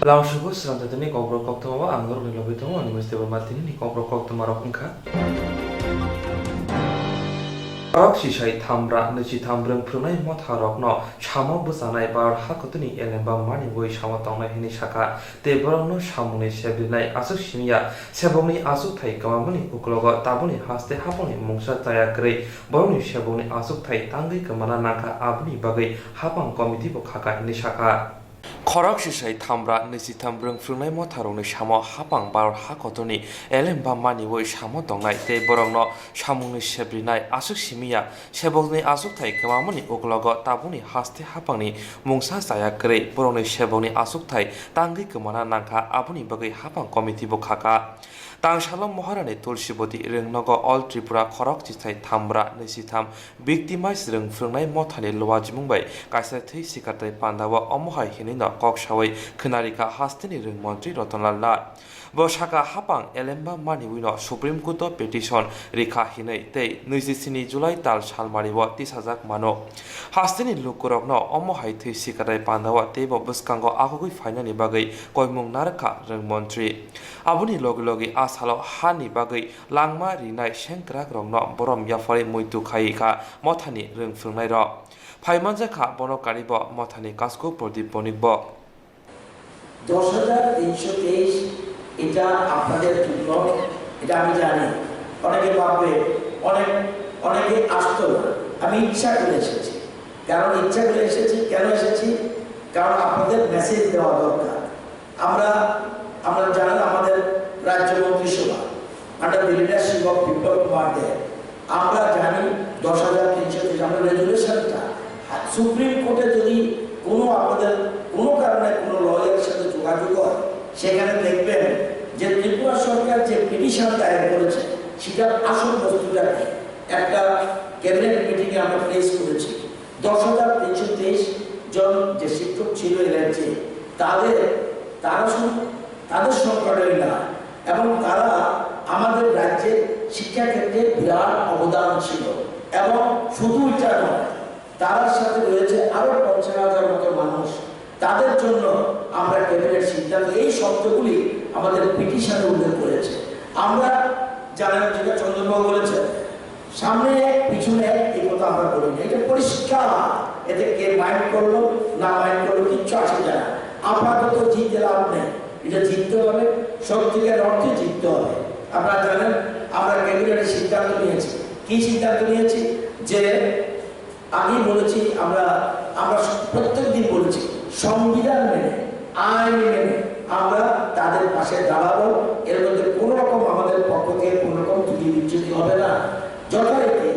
Langsung Swrangchati ni Kokborok Koktwma anggur ni lobi tong ani mesti bermati ni Kokborok Koktwma rokungka. Korok sisai thamra nisi thambreng prunai motharok no samo busanai bar hakutuni elemba mani boi samo tongnai hini saka te borok no samungni sebrinai asuk simia sebongni asuk thai kamamani uklogo tabuni haste haponi mungsa taya krei borokni sebongni asuk thai tangai kamana naka abni bagai hapang komiti bo khaka hini saka Korok sisai thamra nisi thambreng prunai motharokni samo hapang bar hakotuni elemba mani boi samo tongnai te borok no samungni sebrinai asuk simia sebongni asuk thai kamamani uklogo tabuni haste hapangni mungsa taya krei borokni sebongni asuk thai tangai kamana naka abuni bagai hapang komiti bo khaka Tangsalam Maharani Tulsibodi Rengnogo All Tripura Korok Chisai Thambra Nisitham Victimized Reng Frungnai Mothani Lowajmungbai Kaisa Thei Sikatai Pandawa Omohai Hinina Kokshawai Khnarika Hastini Reng Montri Rotonlala Boshaka Hapang Elemba Mani Wino Supreme Court Petition Rikha Hinai Tei Nisisini July Tal Shalmariwa Tisazak Mano Hastini Lukurokno Omohai Thei Sikatai Pandawa Tebo Buskango Ahugui Finani Bagai Koimung Naraka Reng Montri Abuni Logi asalo hani bagai langma rinai sengkrak rongno borom yafari muitu khaika mothani rengfrungnai ro phaimanja kha bono karibo mothani kasko prodip bonibbo 10,323 এটা আপনাদের জন্য এটা আমি জানি অনেকে ভাববে অনেকে আসতো না আমি ইচ্ছা করে এসেছি কারণ ইচ্ছা করে এসেছি কেন এসেছি কারণ আপনাদের মেসেজ দেওয়া দরকার আমরা জানেন আমাদের রাজ্য মন্ত্রিসভা আন্ডার দ্য লিডারশিপ অফ কোক্ট্মা আমরা জানি 10,330 আমরা রেজুলেশনটা সুপ্রিম কোর্টে যদি আপনাদের কোনো কারণে কোনো লয়ারের সাথে যোগাযোগ হয় সেখানে দেখবেন যে ত্রিপুরা সরকার যে পিটিশন দায়ের করেছে সেটার আসল বস্তুটা কি একটা ক্যাবিনেট মিটিংয়ে আমরা প্লেস করেছি 10,323 জন যে শিক্ষক ছিল এই রাজ্যে তাদের সংকটের না এবং তারা আমাদের রাজ্যের শিক্ষা ক্ষেত্রে বিরাট অবদান ছিল এবং শুধু এটা নয় তার সাথে রয়েছে আরো 50,000 মতো মানুষ তাদের জন্য আমরা ক্যাবিনেট সিদ্ধান্ত এই শব্দগুলি আমাদের পিটিশনে উল্লেখ করেছে আমরা জানেন যেটা চন্দ্রবাবু বলেছেন সামনে এক পিছনে এক এই কথা আমরা বলিনি এটা পরিষ্কার এতে কে মাইন্ড করলো না মাইন্ড করলো কিচ্ছু আসে যায় না আপাতত জিতে লাভ নেই এটা জিততে হবে সত্যিকার অর্থে জিততে হবে আপনারা জানেন আমরা ক্যাবিনেটের সিদ্ধান্ত নিয়েছি কি সিদ্ধান্ত নিয়েছি যে আমি বলেছি আমরা প্রত্যেকদিন বলেছি সংবিধান মেনে আইন মেনে আমরা তাদের পাশে দাঁড়াবো এর মধ্যে কোনো রকম আমাদের পক্ষ থেকে কোনো রকম ত্রুটি বিচ্যুতি হবে না যথারীতি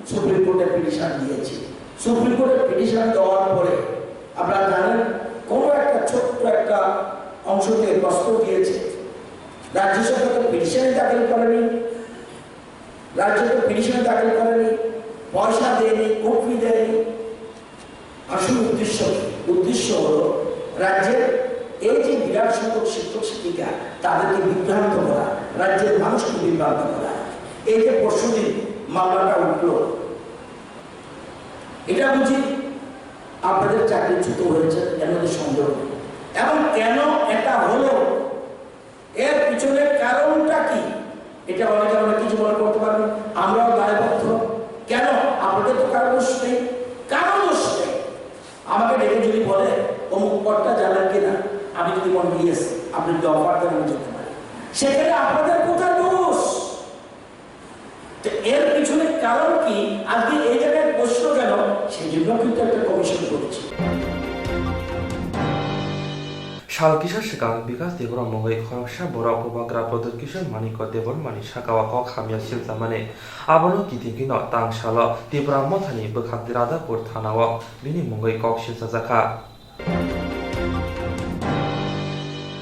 সুপ্রিম কোর্টে পিটিশন দিয়েছি সুপ্রিম কোর্টে পিটিশন দেওয়ার পরে আপনারা জানেন কোনো একটা ছোট্ট একটা অংশ থেকে প্রশ্ন দিয়েছে রাজ্য সরকার তো পিটিশনে দাখিল করেনি পয়সা দেয়নি কপি দেয়নি আসল উদ্দেশ্য হলো রাজ্যের এই যে বিরাট সংখ্যক শিক্ষক শিক্ষিকা তাদেরকে বিভ্রান্ত করা রাজ্যের মানুষকে বিভ্রান্ত করা এই যে পরশুদিন মামলাটা উঠলো এটা বুঝি আপনাদের চাকরিচ্যুত হয়েছে এর মধ্যে সন্দেহ নেই এবং কেন এটা হলো এর পিছনে কারণটা কি এটা অনেকে কিছু মনে করতে পারবেন আমরাও দায়বদ্ধ কেন আপনাদের তো কারণ দোষ নেই আমাকে ডেকে যদি বলে অমুক পদটা জানেন কিনা আমি যদি বলি ইয়েস আপনি যদি অফার দেন আমি যেতে পারি সেখানে আপনাদের কোথায় দোষ এর পিছনে কারণ কি আজকে এই জায়গায় প্রশ্ন কেন সেই জন্য কিন্তু একটা কমিশন করেছি Shalkisha Shikang because the Gromoy Korosha Borok Bagra Production Maniko Devon Mani Shakawako Hamia Siltamane Abono Kitikino Tang Shala Tibra Motani Bukhadirada Purtanawa Bini Mungai Kok Shizazaka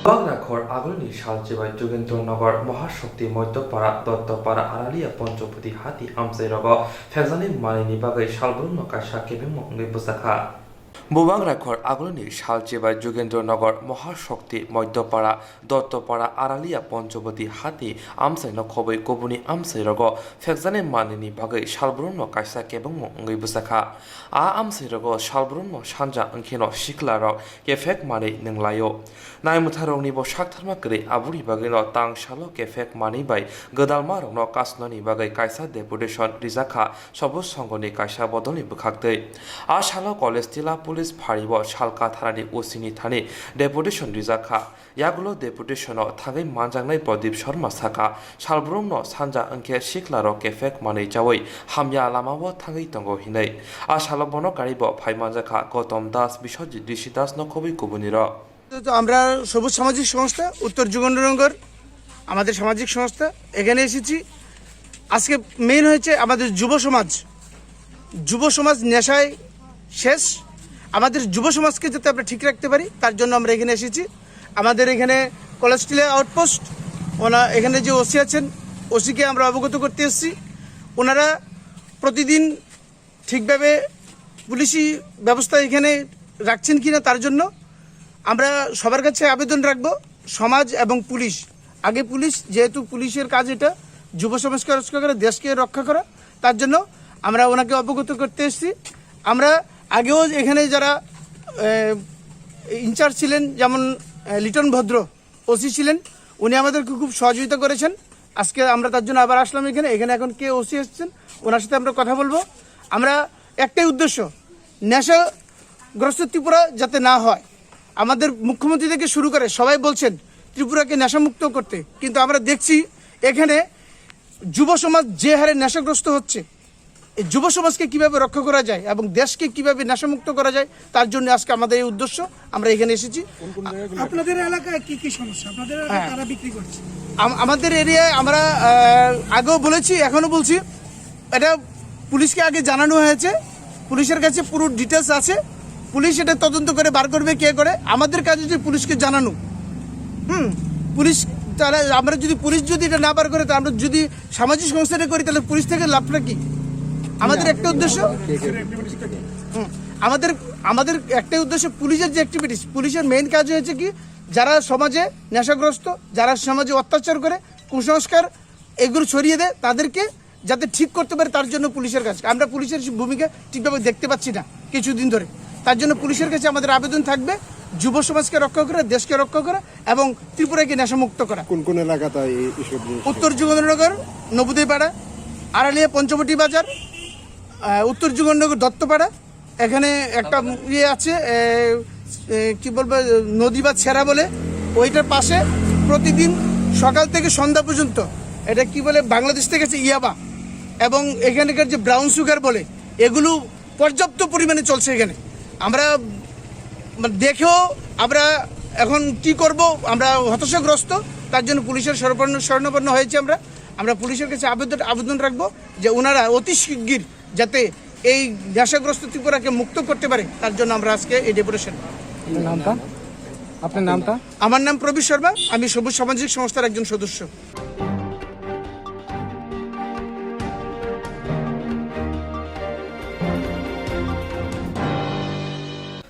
Bagra Kor Agoni Shalchibai Jugentur Nagor Mahashokti Moitopara Dotopara Aralia Ponchopati Hati Amserogo Fezani Manini Bagai Shalbruno Kasha Kebimo Busaka বুবাং রাখর আগলনি শালচেবাই Jogendranagar মহাশক্তি মধ্যপাড়া দত্তপাড়া আড়ালিয়া পঞ্চবতী হাতি আমসাই নখবৈ কবুনি আমসাই রগ ফেকজানে মানিনি বাগৈ শালব্রহ্ম কাইসা কেবং অঙ্গৈ বুসাখা আমসাই রগ শালব্রহ্ম সানজা অংখেন শিখলা রগ কেফেক মানি নংলাयो नायमुथारंनि बो साकथारमा गरै आबुरि बागैनो तां सालो केफेक मानि बाय गोदालमा रंनो कासननि बागै कायसा डेपुटेशन रिजाखा सबुज संघनि कायसा बदलनि बुखाखदै आ सालो कलेज जिल्ला पुलिस फारिबो सालका थानानि ओसिनि थानि डेपुटेशन रिजाखा यागुलो डेपुटेशनो थागै मानजांनाय प्रदीप शर्मा साका सालब्रमनो सानजा अंखे सिखलारो केफेक मानि जावै हामया लामाबो थागै तंगो हिनै आ सालो बनो गारिबो फाइमानजाखा गौतम दास बिश्वजित ऋषि दास न खबै गुबुनिरो আমরা সবুজ সামাজিক সংস্থা উত্তর যোগেন্দ্রনগর আমাদের সামাজিক সংস্থা এখানে এসেছি আজকে মেইন হয়েছে আমাদের যুব সমাজ নেশায় শেষ আমাদের যুব সমাজকে যাতে আমরা ঠিক রাখতে পারি তার জন্য আমরা এখানে এসেছি আমাদের এখানে কলেজ টিলা আউটপোস্ট এখানে যে ওসি আছেন ওসিকে আমরা অবগত করতে এসেছি ওনারা প্রতিদিন ঠিকভাবে পুলিশি ব্যবস্থা এখানে রাখছেন কিনা তার জন্য আমরা সবার কাছে আবেদন রাখব সমাজ এবং পুলিশ আগে পুলিশ যেহেতু পুলিশের কাজ এটা যুব সমাজকে রক্ষা করা দেশকে রক্ষা করা তার জন্য আমরা ওনাকে অবগত করতে এসেছি আমরা আগেও এখানে যারা ইনচার্জ ছিলেন যেমন লিটন ভদ্র ওসি ছিলেন উনি আমাদেরকে খুব সহযোগিতা করেছেন আজকে আমরা তার জন্য আবার আসলাম এখানে এখন কে ওসি এসেছেন ওনার সাথে আমরা কথা বলবো আমরা একটাই উদ্দেশ্য নেশাগ্রস্ত ত্রিপুরা যাতে না হয় আমাদের মুখ্যমন্ত্রী থেকে শুরু করে সবাই বলছেন ত্রিপুরাকে নেশামুক্ত করতে কিন্তু আমরা দেখছি এখানে যুব সমাজ যে হারে নেশাগ্রস্ত হচ্ছে এই যুব সমাজকে কিভাবে রক্ষা করা যায় এবং দেশকে কিভাবে নেশামুক্ত করা যায় তার জন্য আজকে আমাদের এই উদ্দেশ্য আমরা এখানে এসেছি আপনাদের এলাকায় কি কি সমস্যা আপনাদের কারা বিক্রি করছে আমাদের এরিয়ায় আমরা আগেও বলেছি এখনো বলছি এটা পুলিশকে আগে জানানো হয়েছে পুলিশের কাছে পুরো ডিটেলস আছে পুলিশ এটা তদন্ত করে বার করবে কে করে আমাদের কাজ হচ্ছে পুলিশকে জানানো পুলিশ তাহলে আমরা যদি পুলিশ যদি এটা না বার করে তো আমরা যদি সামাজিক সংস্থাটা করি তাহলে পুলিশ থেকে লাভটা কি আমাদের একটা উদ্দেশ্য আমাদের একটাই উদ্দেশ্য পুলিশের যে অ্যাক্টিভিটিস পুলিশের মেইন কাজ হয়েছে কি যারা সমাজে নেশাগ্রস্ত যারা সমাজে অত্যাচার করে কুসংস্কার এগুলো ছড়িয়ে দেয় তাদেরকে যাতে ঠিক করতে পারে তার জন্য পুলিশের কাজ আমরা পুলিশের ভূমিকা ঠিকভাবে দেখতে পাচ্ছি না কিছুদিন ধরে তার জন্য পুলিশের কাছে আমাদের আবেদন থাকবে যুব সমাজকে রক্ষা করা দেশকে রক্ষা করা এবং ত্রিপুরাকে নেশামুক্ত করা কোন এলাকাতে উত্তর যোগেন্দ্রনগর নবুদয়পাড়া আড়ালিয়া পঞ্চবটি বাজার উত্তর যোগেন্দ্রনগর দত্তপাড়া এখানে একটা ইয়ে আছে কি বলবো নদী বা ছেড়া বলে ওইটার পাশে প্রতিদিন সকাল থেকে সন্ধ্যা পর্যন্ত এটা কি বলে বাংলাদেশ থেকে আছে ইয়াবা এবং এখানকার যে ব্রাউন সুগার বলে এগুলো পর্যাপ্ত পরিমাণে চলছে এখানে আমরা দেখেও আমরা এখন কি করব আমরা হতাশাগ্রস্ত তার জন্য পুলিশের শরণাপন্ন হয়েছে আমরা পুলিশের কাছে আবেদন রাখবো যে ওনারা অতি শিগগির যাতে এই নেশাগ্রস্ত ত্রিপুরাকে মুক্ত করতে পারে তার জন্য আমরা আজকে এই ডেপুটেশন আপনার নামটা আমার নাম প্রবীর শর্মা আমি সবুজ সামাজিক সংস্থার একজন সদস্য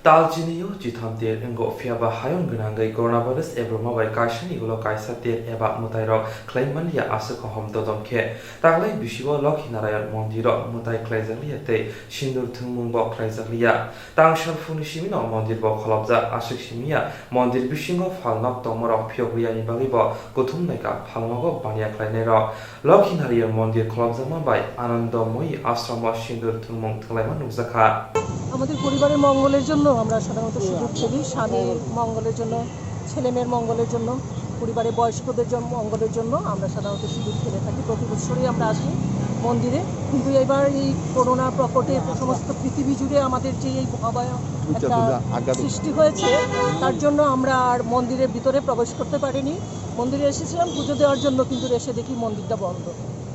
तालजिनियो जिथामतेर इंगो फियाबा हायन गनांगै कोरोनावायरस एब्रमाबाय काइसानि गुलो काइसातेर एबा मुताइरक क्लाइमानलिया आसुख हम ददमखे तागलाय बिशिबो लखि नारायण मन्दिरो मुताइ क्लाइजालियाते सिन्दुर थुमुंगो क्लाइजालिया तांशाल फुनिसिमिनो मन्दिर बो खलबजा आसुख सिमिया मन्दिर बिसिंगो फालनक तमरो फियगुयानि बागिबो गुथुमनायका फालमगो बानिया क्लाइनेरो लखि नारायण मन्दिर खलबजामाबाय आनन्दमयी आश्रम सिन्दुर थुमुंग थलायमा नुजाखा আমাদের পরিবারের মঙ্গলের জন্য আমরা সাধারণত সিঁদুর খেলি স্বামীর মঙ্গলের জন্য ছেলেমেয়ের মঙ্গলের জন্য পরিবারের বয়স্কদের মঙ্গলের জন্য আমরা সাধারণত সিঁদুর খেলে থাকি প্রতি বছরই আমরা আসি মন্দিরে কিন্তু এবার এই করোনা প্রকটে সমস্ত পৃথিবী জুড়ে আমাদের যে এই ভয়াবহ একটা সৃষ্টি হয়েছে তার জন্য আমরা আর মন্দিরের ভিতরে প্রবেশ করতে পারিনি মন্দিরে এসেছিলাম পুজো দেওয়ার জন্য কিন্তু এসে দেখি মন্দিরটা বন্ধ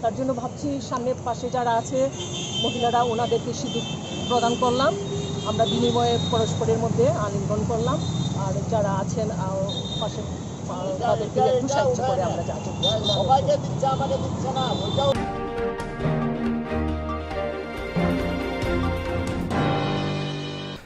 তার জন্য ভাবছি সামনের পাশে যারা আছে মহিলারা ওনাদেরকে সিঁদুর প্রদান করলাম আমরা বিনিময়ে পরস্পরের মধ্যে আলিঙ্গন করলাম আর যারা আছেন পাশে তাদেরকে একটু সাহায্য করে আমরা যাচ্ছি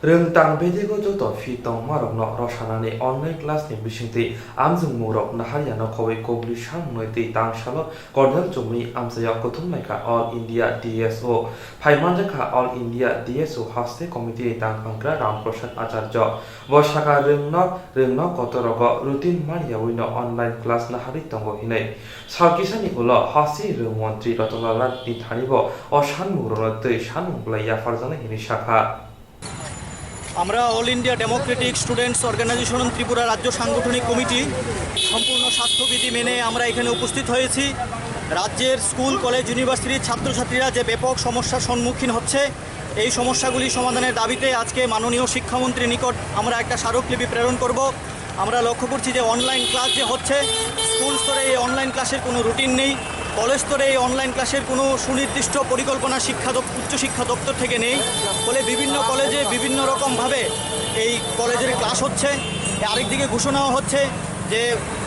Rentang bedego joto fi tong marok no rosanani online class ni bisingti amjung murok nahariano khawai kogli samnoiti tang salo kordal jomni amsaya Koktwma ka All India DSO Phaimanjaka All India DSO haste committee tang angkra Ramprasad Acharya Boshaka rengno kotorogo routine mania wino online class nahari tongo hinai Sarkisani ulo hasi rengmantri Ratolalat ni thanibo o sanmugrono tei sanmunglaya farzana hini shakha আমরা all India democratic students organisation Tripura রাজ্য সাংগঠনিক committee সম্পূর্ণ স্বাস্থ্যবিধি মেনে আমরা এখানে উপস্থিত হয়েছি। রাজ্যের স্কুল কলেজ ইউনিভার্সিটির ছাত্রছাত্রীরা যে ব্যাপক সমস্যার সম্মুখীন হচ্ছে এই সমস্যাগুলি সমাধানের দাবিতে আজকে মাননীয় শিক্ষামন্ত্রীর নিকট আমরা একটা স্মারকলিপি প্রেরণ করব। আমরা লক্ষ্য করছি যে অনলাইন ক্লাস যে হচ্ছে স্কুল স্তরে এই অনলাইন ক্লাসের কোনো রুটিন নেই, কলেজ স্তরে এই অনলাইন ক্লাসের কোনো সুনির্দিষ্ট পরিকল্পনা উচ্চশিক্ষা দপ্তর থেকে নেই। ফলে বিভিন্ন কলেজে বিভিন্ন রকমভাবে এই কলেজের ক্লাস হচ্ছে। আরেকদিকে ঘোষণাও হচ্ছে যে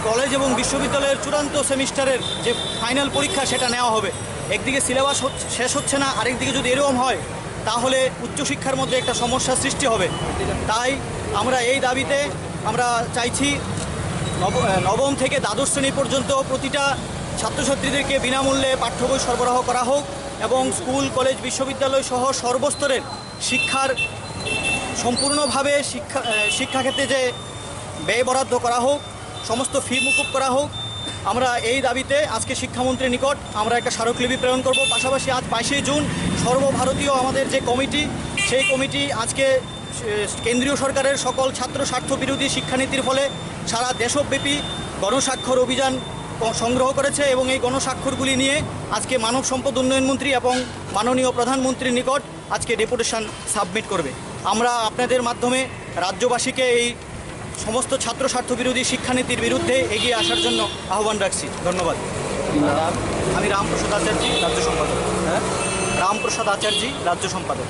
কলেজ এবং বিশ্ববিদ্যালয়ের চূড়ান্ত সেমিস্টারের যে ফাইনাল পরীক্ষা সেটা নেওয়া হবে। একদিকে সিলেবাস শেষ হচ্ছে না, আরেকদিকে যদি এরকম হয় তাহলে উচ্চশিক্ষার মধ্যে একটা সমস্যা সৃষ্টি হবে। তাই আমরা এই দাবিতে আমরা চাইছি নবম থেকে দ্বাদশ শ্রেণী পর্যন্ত প্রতিটা ছাত্রছাত্রীদেরকে বিনামূল্যে পাঠ্য বই সরবরাহ করা হোক এবং স্কুল কলেজ বিশ্ববিদ্যালয় সহ সর্বস্তরের শিক্ষার সম্পূর্ণভাবে শিক্ষাক্ষেত্রে যে ব্যয় বরাদ্দ করা হোক, সমস্ত ফি মুকুব করা হোক। আমরা এই দাবিতে আজকে শিক্ষামন্ত্রীর নিকট আমরা একটা স্মারকলিপি প্রেরণ করব। পাশাপাশি আজ 22শে জুন সর্বভারতীয় আমাদের যে কমিটি সেই কমিটি আজকে কেন্দ্রীয় সরকারের সকল ছাত্র স্বার্থ বিরোধী শিক্ষানীতির ফলে সারা দেশব্যাপী গণস্বাক্ষর অভিযান সংগ্রহ করেছে এবং এই গণস্বাক্ষরগুলি নিয়ে আজকে মানব সম্পদ উন্নয়ন মন্ত্রী এবং মাননীয় প্রধানমন্ত্রীর নিকট আজকে ডেপুটেশন সাবমিট করবে। আমরা আপনাদের মাধ্যমে রাজ্যবাসীকে এই সমস্ত ছাত্র স্বার্থ বিরোধী শিক্ষানীতির বিরুদ্ধে এগিয়ে আসার জন্য আহ্বান রাখছি। ধন্যবাদ। আমি রামপ্রসাদ আচার্য, রাজ্য সম্পাদক। রামপ্রসাদ আচার্য, রাজ্য সম্পাদক।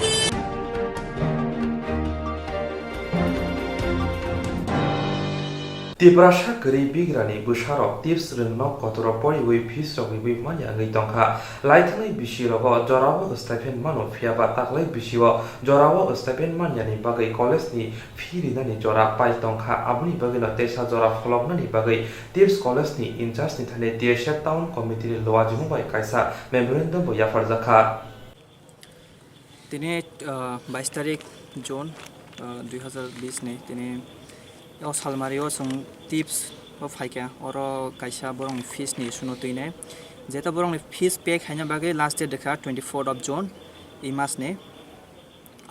Tibrasha gari bigrani busharok tips rengno kotoro poriwi pisrok riwi manya ngai tongkha laithnai bisirogo jorawo stipend mano phiaba taklai bisiwo jorawo stipend manya ni bagai college ni phi ridani jora pai tongkha abni bagino tesa jora pholokna ni bagai tips college ni incharge ni thane DSF town committee ni loajimu bai kaisa memorandum bo yafarjakha তিনি 22 তারিখ June 2020 ने তিনি सालमारियाव जों tips फाइका और कायसा बरंनि फिस नि सुनो तैने जेता बरंनि फिस पे खायना बागै लास्ट डेट देखा 24 जुन इ मास ने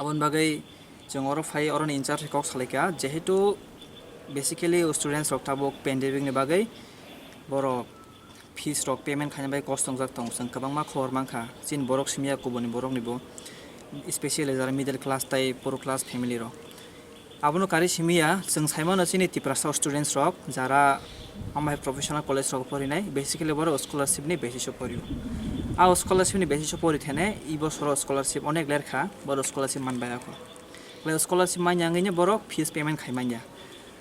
आबन बागै जों और फाइ और इनचार्ज कक सालायका जेहेतु बेसिकली स्टुडेन्ट्स रक थाबो पेन्डेमिक नि बागै बर फिस रक पेमेन्ट खायना बागै कस्ट दं जाक दं जों गोबां मा खबर मांखा जिन बरक सिमिया गुबुननि बरक निबो स्पेशली जारा मिडल क्लास ताइ पर क्लास फेमिलि र आबनो कारि सिमिया जों साइमन असिनि तिप्रासा स्टुडेन्ट्स रक जारा आमाय प्रोफेशनल कलेज रक परिनाय बेसिकली बर स्कलारशिप नि बेसिस परियो आ स्कलारशिप नि बेसिस परिथेने इ बसर स्कलारशिप अनेक लेरखा बर स्कलारशिप मानबायाखो ले स्कलारशिप मान्याङैने बर फिस पेमेन्ट खायमान्या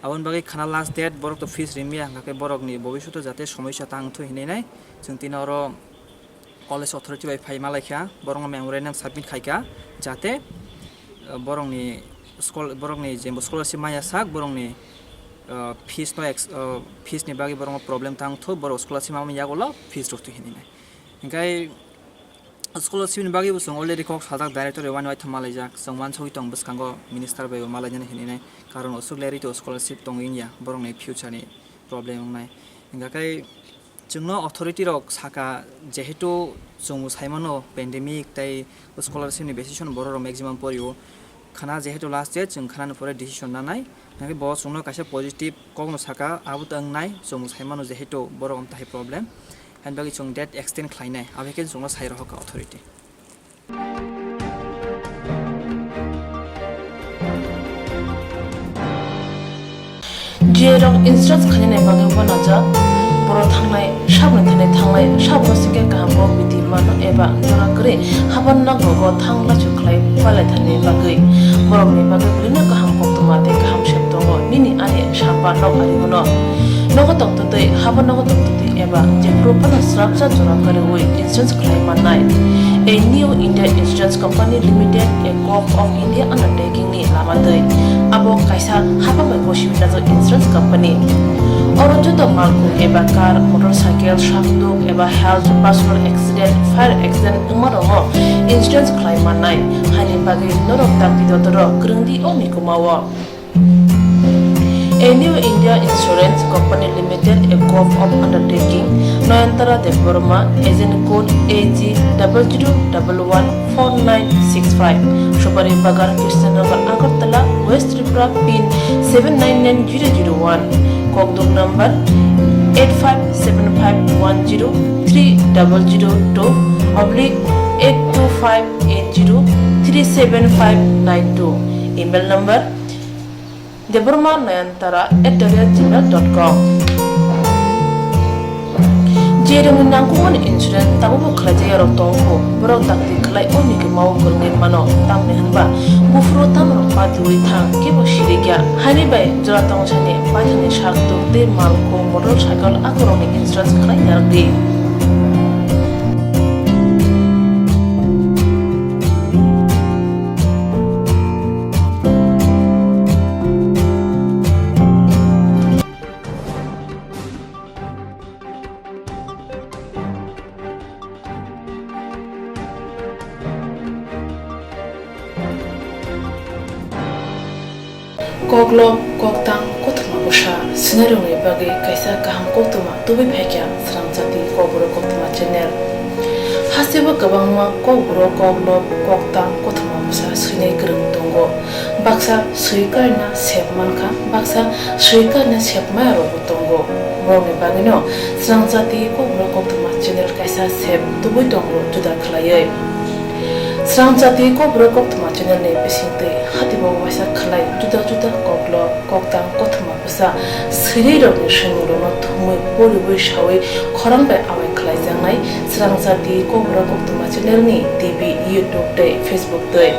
आबन बागै खाना लास्ट डेट बर तो फिस रिमिया हाके बरकनि भबिष्यत जाते समस्या तांथु हिनेनाय जों तिनर कलेज अथॉरिटी बाय फाइ मालायखा बरंग मेमोरेन्डाम साबमिट खायका जाते बरंनि बरंनि जेबो स्कलारशिप माया साक बरंनि फिस नि बागै बरंग प्रॉब्लेम तांथु बर स्कलारशिप माम यागोला फिस रखथु हिनिनाय ओंखाय स्कलारशिप नि बागै जों अलरेडी कक सादाक डाइरेक्टर वान वाइ थमालाय जाक जों मान सहि तं बसखांगो मिनिस्टार बाय मालायनि हिनिनाय कारण असुगलारिटी स्कलारशिप तंगिया बरंनि फ्यूचर नि प्रॉब्लेम नाय ओंखाय जोंनो अथॉरिटी रक साका जेहेतु जों साइमनो पेन्डेमिक ताइ स्कलारशिप नि बेसिसन बर मैक्सिमाम परियो खाना जेहेतु लास्ट डेट जों खाना परे डिसिसन नानाय नाय बस जोंनो कासे पॉजिटिव कगनो साका आबु तंगनाय जों साइमानो जेहेतु बर ताहि प्रॉब्लेम एन्ड बागि जों डेट एक्सटेंड खालायनाय आबेके जोंनो साइर हक अथॉरिटी जेरक इंस्ट्रक्ट खालायनाय बागै बनाजा बर थांनाय साबन थांनाय साबसिके गाहामो बिदि मानो एबा जरा करे हाबन नांगौ थांला चुखलाय पालाय थानाय बागै बरमनि बागै बिनो गाहाम कक्तमा ते गाहाम सेब दङ मिनि आने साबा नगारि mono nogo tongtoi haba nogo tongtoi eba je propana srapsa jora kare oi insurance claim manai a new India Insurance Company Limited a corp of India undertaking ni lamadoi abo kaisa haba mai boshi nazo insurance company oro joto malku eba car motorcycle shafto eba health personal accident fire accident umarongo insurance claim manai hani bagi norok tak bidodoro krungdi omi kumawa. A new India Insurance Company Limited, a corp of undertaking, Noyantara de Burma, agent code AG00114965, Shubari Bagar, Krishnagar, Agartala, West Tripura, PIN 799001, Kokborok number 85751030/82580375592, email number deburmanayantara@gmail.com. Jeremy nangkuman insurance tabu kerja yang tongko berang takti kelai oni ke mau kerengin mano tam nehanba bufro tam rompa diwi thang kibo shiriga hani bay jora tong chane pathani shakto de malko motorcycle akoroni insurance kelai yardi. Koglok koktang Koktwma busha sinarungi bagi kaisa kaham Koktwma tubi phekya Swrangchati Kokborok Koktwma channel hasiba kabangma Kokborok koglok koktang Koktwma busha sinai krung tongo baksa suikarna sepmanka baksa suikarna sepmaro tongo morni bagino Swrangchati Kokborok Koktwma channel kaisa sep tubi tongo juda khlaiye. Swrangchati Kokborok Koktwma channel ne pisingte hatibo wasa khlai juda koklo koktang Koktwma busa siriro ni shinguro no thumui poribu shawi khorang bai awai khlai jangnai Swrangchati Kokborok Koktwma channel ni TV YouTube te Facebook te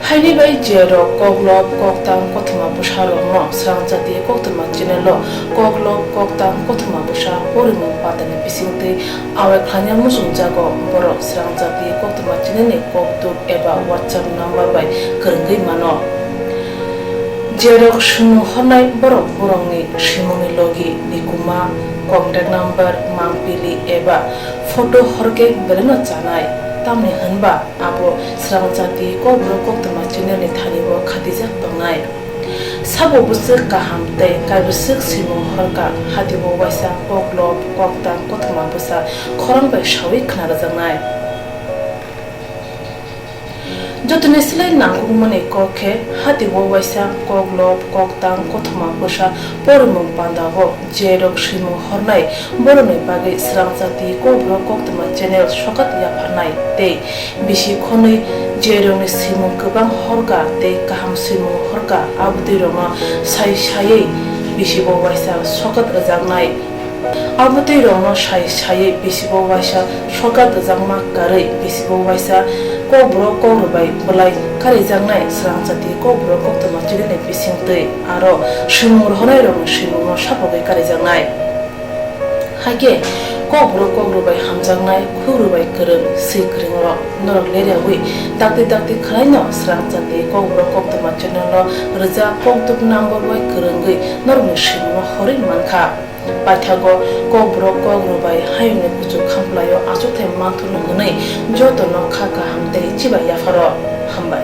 haini bai jero koglok koktang Koktwma busa ro no Swrangchati Koktwma channel lo koglok koktang Koktwma busa porimu patane pisingte awai khlanya musung jago borok Swrangchati Koktwma channel ni koktuk eba WhatsApp number bai kerengei mano jerok shunu honai borok borongni shimoni logi nikuma contact number mangpili eba photo horke beleno chanai tamni hanba abo Swrangchati Kokborok Koktwma channel ni thanibo khatijak tongnai sabo busuk kaham tei kaibusuk simung horka hatibo waisa koglok koktang Koktwma busa khorang bai shawi khnarajangnai jotone silai nangkukmani kokhe hatibo waisa koglok koktang Koktwma busa porimung pandago jerok simung hornai boroni bagi Swrangchati Kokborok Koktwma channel sokat yaphanai tei bisi khonui jeroni simung kubang horka tei kaham simung horka abdi roma sai bisibo waisa sokat rajangnai abdi roma sai bisibo waisa sokat rajangma karai bisibo waisa Kokborok Kokrobai bulai kari jangnai Swrangchati Kokborok Koktwma channel ni bisingtei aro simung honai rong simung sapogai kari jangnai hage Kokborok Kokrobai hamjangnai khurubai kereng sikringro norok lerewi dakti khlaino Swrangchati Kokborok Koktwma channel lo rja koktuk number bai kerengei norok simung horin mankha paithago Kokborok Kokrobai hayune kuchu khamplayo achukthai manthunu hnei jotono khaka hamtei chiba yafaro hambai.